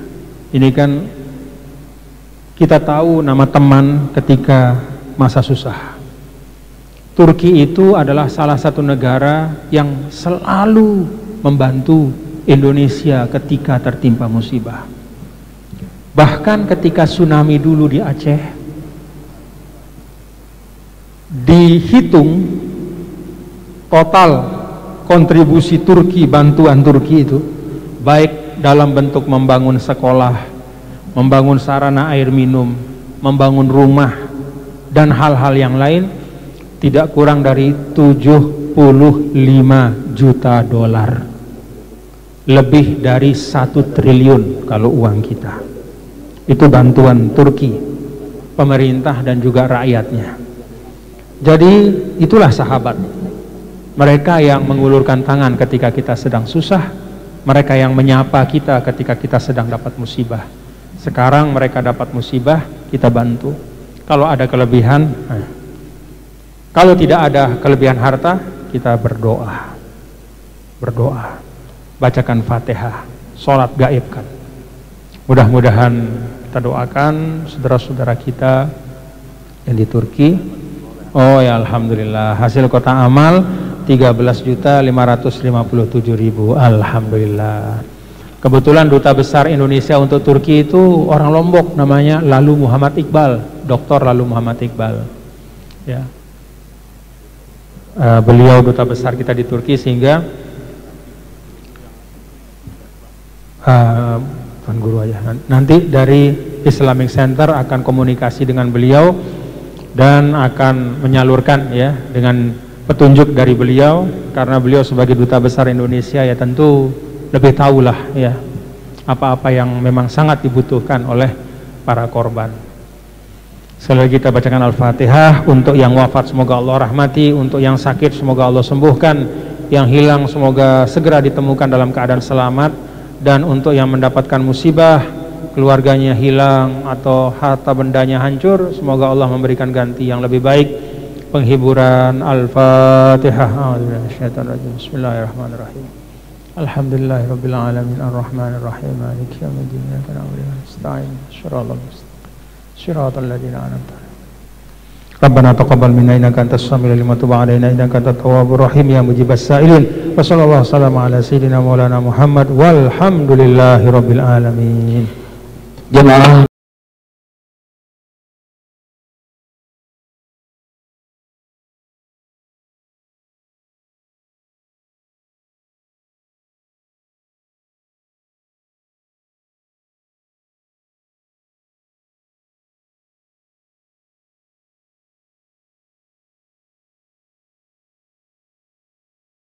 ini kan kita tahu nama teman ketika masa susah. Turki itu adalah salah satu negara yang selalu membantu Indonesia ketika tertimpa musibah. Bahkan ketika tsunami dulu di Aceh, dihitung total kontribusi Turki, bantuan Turki itu, baik dalam bentuk membangun sekolah, membangun sarana air minum, membangun rumah, dan hal-hal yang lain, tidak kurang dari 75 juta dolar. Lebih dari 1 triliun kalau uang kita. Itu bantuan Turki, pemerintah dan juga rakyatnya. Jadi itulah sahabat. Mereka yang mengulurkan tangan ketika kita sedang susah, mereka yang menyapa kita ketika kita sedang dapat musibah. Sekarang mereka dapat musibah, kita bantu. Kalau ada kelebihan, kalau tidak ada kelebihan harta, kita berdoa. Berdoa, bacakan Fatihah, sholat gaibkan. Mudah-mudahan kita doakan saudara-saudara kita yang di Turki. Oh ya, alhamdulillah, hasil kotak amal 13.557.000. Alhamdulillah. Kebetulan Duta Besar Indonesia untuk Turki itu orang Lombok, namanya Lalu Muhammad Iqbal, Dr. Lalu Muhammad Iqbal. Ya. Beliau Duta Besar kita di Turki, sehingga Tuan Guru aja. Nanti dari Islamic Center akan komunikasi dengan beliau dan akan menyalurkan ya dengan petunjuk dari beliau, karena beliau sebagai Duta Besar Indonesia ya tentu lebih tahulah ya apa-apa yang memang sangat dibutuhkan oleh para korban. Sekali lagi kita bacakan Al-Fatihah. Untuk yang wafat semoga Allah rahmati, untuk yang sakit semoga Allah sembuhkan, yang hilang semoga segera ditemukan dalam keadaan selamat, dan untuk yang mendapatkan musibah, keluarganya hilang atau harta bendanya hancur, semoga Allah memberikan ganti yang lebih baik. Penghiburan. Al-Fatihah. Bismillahirrahmanirrahim. Alhamdulillahirabbil alamin arrahmanir rahim maliki yaumiddin iyyaka na'budu wa nasta'in shiratal ladzina an'amta 'alaihim. Rabbana taqabbal minna innaka antas samiul alim wa tub 'alaina innaka antat tawwabur rahim ya mujibas sa'ilin. Wa sallallahu ala sayyidina maulana Muhammad walhamdulillahirabbil alamin. Jemaah